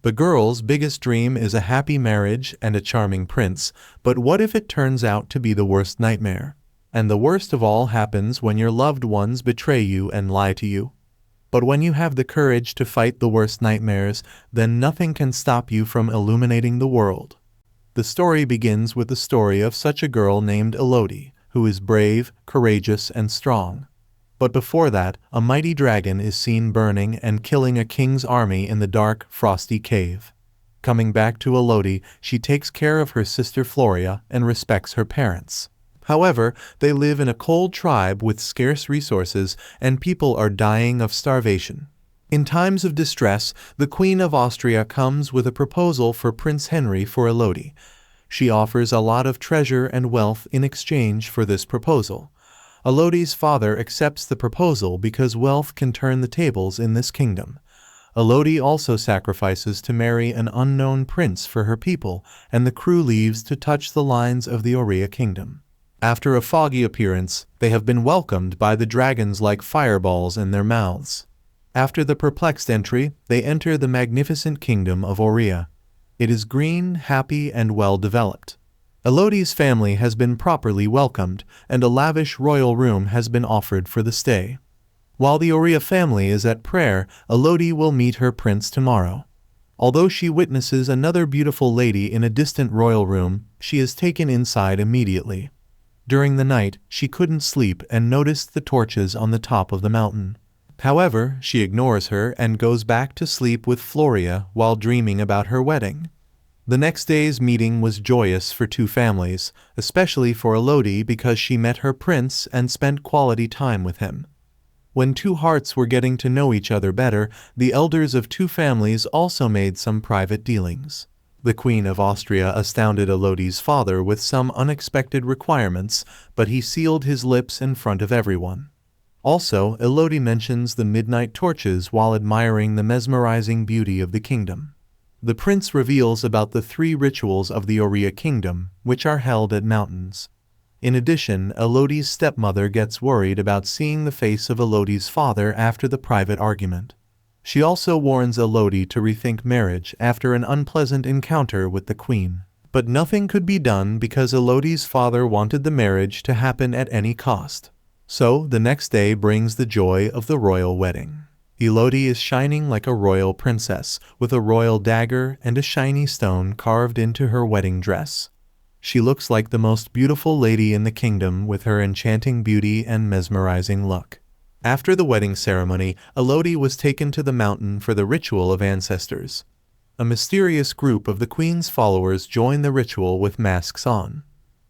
The girl's biggest dream is a happy marriage and a charming prince, but what if it turns out to be the worst nightmare? And the worst of all happens when your loved ones betray you and lie to you. But when you have the courage to fight the worst nightmares, then nothing can stop you from illuminating the world. The story begins with the story of such a girl named Elodie, who is brave, courageous, and strong. But before that, a mighty dragon is seen burning and killing a king's army in the dark, frosty cave. Coming back to Elodie, she takes care of her sister Floria and respects her parents. However, they live in a cold tribe with scarce resources, and people are dying of starvation. In times of distress, the Queen of Austria comes with a proposal for Prince Henry for Elodie. She offers a lot of treasure and wealth in exchange for this proposal. Elodie's father accepts the proposal because wealth can turn the tables in this kingdom. Elodie also sacrifices to marry an unknown prince for her people, and the crew leaves to touch the lines of the Aurea kingdom. After a foggy appearance, they have been welcomed by the dragons like fireballs in their mouths. After the perplexed entry, they enter the magnificent kingdom of Aurea. It is green, happy, and well developed. Elodie's family has been properly welcomed, and a lavish royal room has been offered for the stay. While the Aurea family is at prayer, Elodie will meet her prince tomorrow. Although she witnesses another beautiful lady in a distant royal room, she is taken inside immediately. During the night, she couldn't sleep and noticed the torches on the top of the mountain. However, she ignores her and goes back to sleep with Floria while dreaming about her wedding. The next day's meeting was joyous for two families, especially for Elodie because she met her prince and spent quality time with him. When two hearts were getting to know each other better, the elders of two families also made some private dealings. The Queen of Austria astounded Elodie's father with some unexpected requirements, but he sealed his lips in front of everyone. Also, Elodie mentions the midnight torches while admiring the mesmerizing beauty of the kingdom. The prince reveals about the 3 rituals of the Aurea kingdom, which are held at mountains. In addition, Elodie's stepmother gets worried about seeing the face of Elodie's father after the private argument. She also warns Elodie to rethink marriage after an unpleasant encounter with the queen. But nothing could be done because Elodie's father wanted the marriage to happen at any cost. So, the next day brings the joy of the royal wedding. Elodie is shining like a royal princess, with a royal dagger and a shiny stone carved into her wedding dress. She looks like the most beautiful lady in the kingdom with her enchanting beauty and mesmerizing look. After the wedding ceremony, Elodie was taken to the mountain for the ritual of ancestors. A mysterious group of the queen's followers join the ritual with masks on.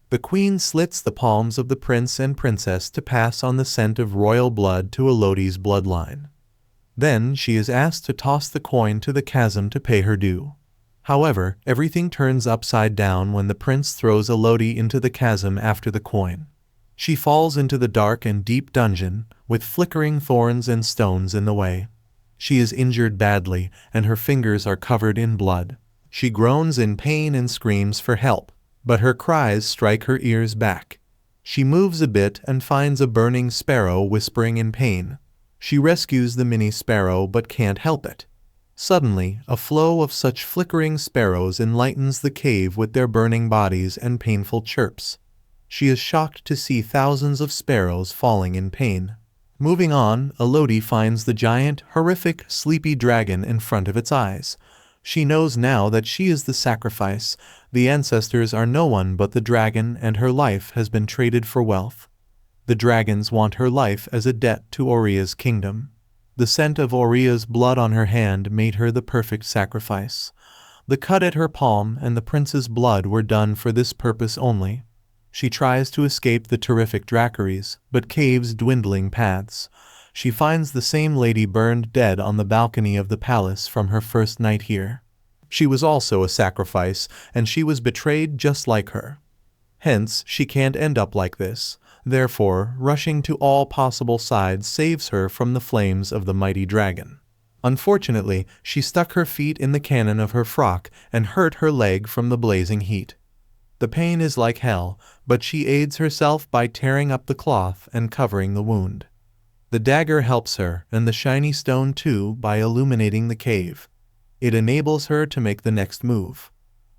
The queen slits the palms of the prince and princess to pass on the scent of royal blood to Elodie's bloodline. Then she is asked to toss the coin to the chasm to pay her due. However, everything turns upside down when the prince throws Elodie into the chasm after the coin. She falls into the dark and deep dungeon, with flickering thorns and stones in the way. She is injured badly, and her fingers are covered in blood. She groans in pain and screams for help, but her cries strike her ears back. She moves a bit and finds a burning sparrow whispering in pain. She rescues the mini sparrow but can't help it. Suddenly, a flow of such flickering sparrows enlightens the cave with their burning bodies and painful chirps. She is shocked to see thousands of sparrows falling in pain. Moving on, Elodie finds the giant, horrific, sleepy dragon in front of its eyes. She knows now that she is the sacrifice. The ancestors are no one but the dragon, and her life has been traded for wealth. The dragons want her life as a debt to Aurea's kingdom. The scent of Aurea's blood on her hand made her the perfect sacrifice. The cut at her palm and the prince's blood were done for this purpose only. She tries to escape the terrific dracaries, but caves dwindling paths. She finds the same lady burned dead on the balcony of the palace from her first night here. She was also a sacrifice, and she was betrayed just like her. Hence, she can't end up like this. Therefore, rushing to all possible sides saves her from the flames of the mighty dragon. Unfortunately, she stuck her feet in the cannon of her frock and hurt her leg from the blazing heat. The pain is like hell, but she aids herself by tearing up the cloth and covering the wound. The dagger helps her, and the shiny stone too, by illuminating the cave. It enables her to make the next move.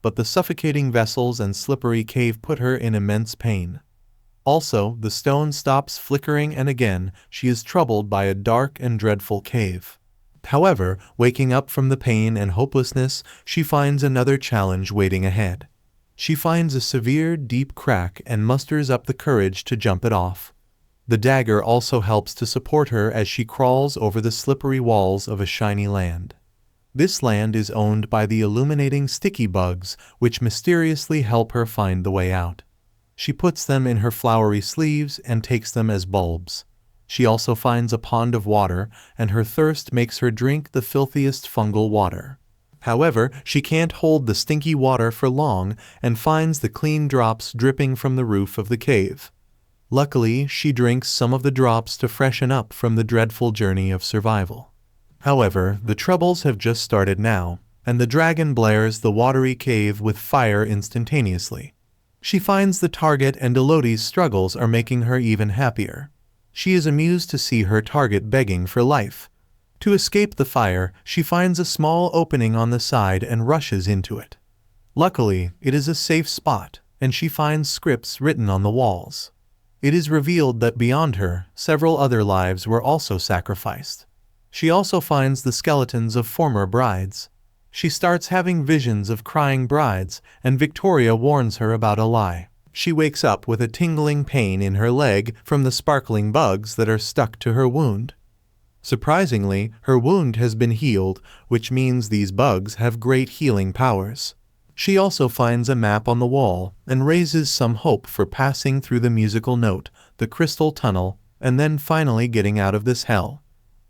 But the suffocating vessels and slippery cave put her in immense pain. Also, the stone stops flickering and again she is troubled by a dark and dreadful cave. However, waking up from the pain and hopelessness, she finds another challenge waiting ahead. She finds a severe, deep crack and musters up the courage to jump it off. The dagger also helps to support her as she crawls over the slippery walls of a shiny land. This land is owned by the illuminating sticky bugs, which mysteriously help her find the way out. She puts them in her flowery sleeves and takes them as bulbs. She also finds a pond of water, and her thirst makes her drink the filthiest fungal water. However, she can't hold the stinky water for long and finds the clean drops dripping from the roof of the cave. Luckily, she drinks some of the drops to freshen up from the dreadful journey of survival. However, the troubles have just started now, and the dragon blares the watery cave with fire instantaneously. She finds the target and Elodie's struggles are making her even happier. She is amused to see her target begging for life. To escape the fire, she finds a small opening on the side and rushes into it. Luckily, it is a safe spot, and she finds scripts written on the walls. It is revealed that beyond her, several other lives were also sacrificed. She also finds the skeletons of former brides. She starts having visions of crying brides, and Victoria warns her about a lie. She wakes up with a tingling pain in her leg from the sparkling bugs that are stuck to her wound. Surprisingly, her wound has been healed, which means these bugs have great healing powers. She also finds a map on the wall and raises some hope for passing through the musical note, the crystal tunnel, and then finally getting out of this hell.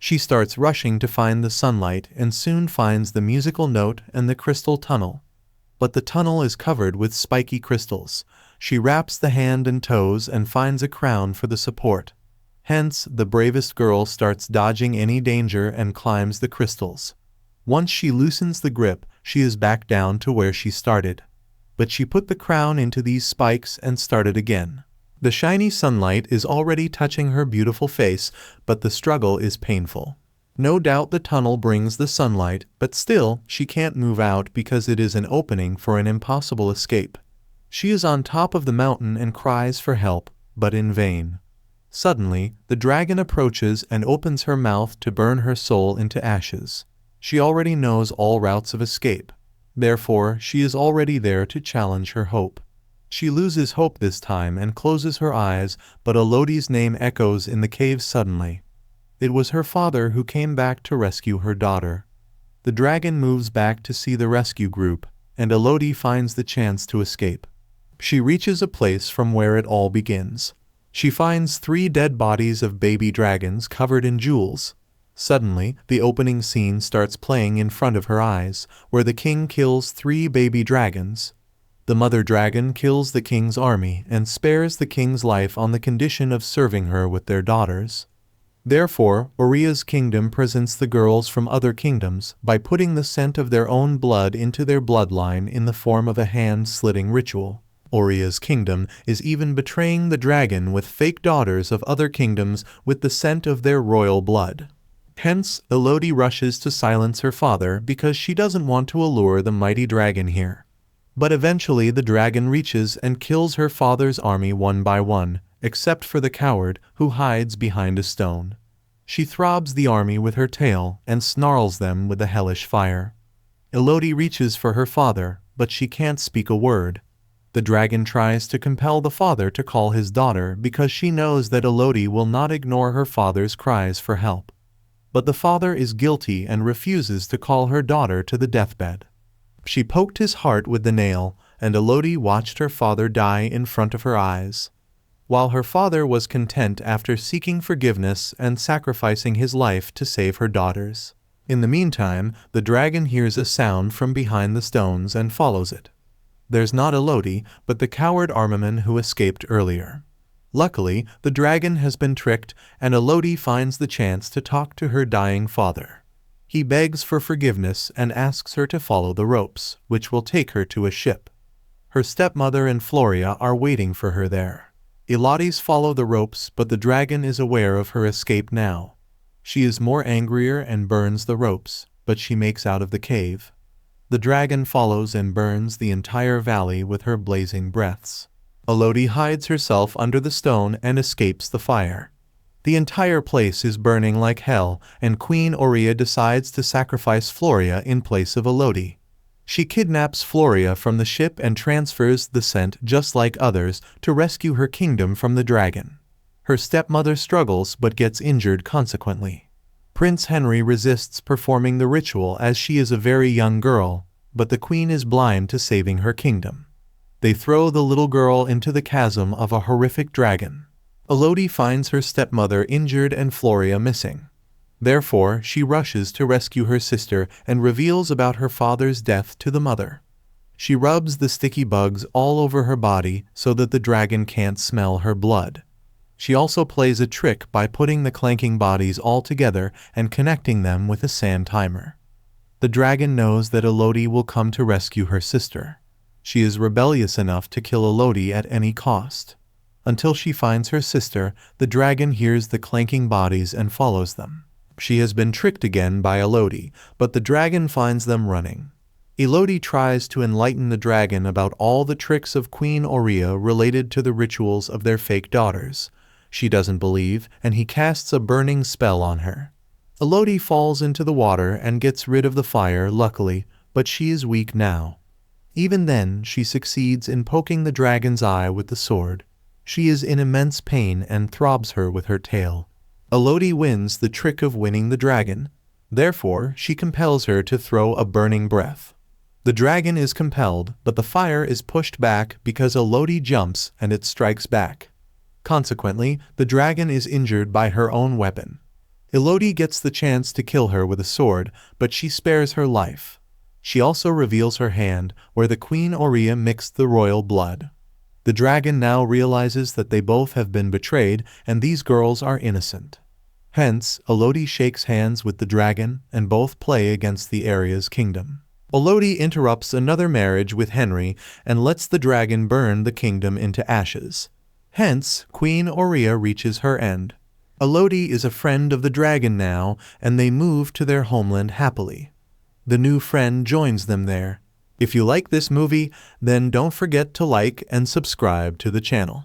She starts rushing to find the sunlight and soon finds the musical note and the crystal tunnel. But the tunnel is covered with spiky crystals. She wraps the hand and toes and finds a crown for the support. Hence, the bravest girl starts dodging any danger and climbs the crystals. Once she loosens the grip, she is back down to where she started. But she put the crown into these spikes and started again. The shiny sunlight is already touching her beautiful face, but the struggle is painful. No doubt the tunnel brings the sunlight, but still, she can't move out because it is an opening for an impossible escape. She is on top of the mountain and cries for help, but in vain. Suddenly, the dragon approaches and opens her mouth to burn her soul into ashes. She already knows all routes of escape. Therefore, she is already there to challenge her hope. She loses hope this time and closes her eyes, but Elodie's name echoes in the cave suddenly. It was her father who came back to rescue her daughter. The dragon moves back to see the rescue group, and Elodie finds the chance to escape. She reaches a place from where it all begins. She finds 3 dead bodies of baby dragons covered in jewels. Suddenly, the opening scene starts playing in front of her eyes, where the king kills 3 baby dragons. The mother dragon kills the king's army and spares the king's life on the condition of serving her with their daughters. Therefore, Oria's kingdom presents the girls from other kingdoms by putting the scent of their own blood into their bloodline in the form of a hand-slitting ritual. Oria's kingdom is even betraying the dragon with fake daughters of other kingdoms with the scent of their royal blood. Hence, Elodie rushes to silence her father because she doesn't want to allure the mighty dragon here. But eventually the dragon reaches and kills her father's army one by one, except for the coward who hides behind a stone. She throbs the army with her tail and snarls them with the hellish fire. Elodie reaches for her father, but she can't speak a word. The dragon tries to compel the father to call his daughter because she knows that Elodie will not ignore her father's cries for help. But the father is guilty and refuses to call her daughter to the deathbed. She poked his heart with the nail, and Elodie watched her father die in front of her eyes. While her father was content after seeking forgiveness and sacrificing his life to save her daughters. In the meantime, the dragon hears a sound from behind the stones and follows it. There's not Elodie, but the coward armament who escaped earlier. Luckily, the dragon has been tricked, and Elodie finds the chance to talk to her dying father. He begs for forgiveness and asks her to follow the ropes, which will take her to a ship. Her stepmother and Floria are waiting for her there. Elodie's follow the ropes, but the dragon is aware of her escape now. She is more angrier and burns the ropes, but she makes out of the cave. The dragon follows and burns the entire valley with her blazing breaths. Elodie hides herself under the stone and escapes the fire. The entire place is burning like hell, and Queen Aurea decides to sacrifice Floria in place of Elodie. She kidnaps Floria from the ship and transfers the scent just like others to rescue her kingdom from the dragon. Her stepmother struggles but gets injured consequently. Prince Henry resists performing the ritual as she is a very young girl, but the queen is blind to saving her kingdom. They throw the little girl into the chasm of a horrific dragon. Elodie finds her stepmother injured and Floria missing. Therefore, she rushes to rescue her sister and reveals about her father's death to the mother. She rubs the sticky bugs all over her body so that the dragon can't smell her blood. She also plays a trick by putting the clanking bodies all together and connecting them with a sand timer. The dragon knows that Elodie will come to rescue her sister. She is rebellious enough to kill Elodie at any cost. Until she finds her sister, the dragon hears the clanking bodies and follows them. She has been tricked again by Elodie, but the dragon finds them running. Elodie tries to enlighten the dragon about all the tricks of Queen Aurea related to the rituals of their fake daughters. She doesn't believe, and he casts a burning spell on her. Elodie falls into the water and gets rid of the fire, luckily, but she is weak now. Even then, she succeeds in poking the dragon's eye with the sword. She is in immense pain and throbs her with her tail. Elodie wins the trick of winning the dragon. Therefore, she compels her to throw a burning breath. The dragon is compelled, but the fire is pushed back because Elodie jumps and it strikes back. Consequently, the dragon is injured by her own weapon. Elodie gets the chance to kill her with a sword, but she spares her life. She also reveals her hand, where the Queen Aurea mixed the royal blood. The dragon now realizes that they both have been betrayed, and these girls are innocent. Hence, Elodie shakes hands with the dragon, and both play against the Aurea's kingdom. Elodie interrupts another marriage with Henry, and lets the dragon burn the kingdom into ashes. Hence, Queen Aurea reaches her end. Elodie is a friend of the dragon now, and they move to their homeland happily. The new friend joins them there. If you like this movie, then don't forget to like and subscribe to the channel.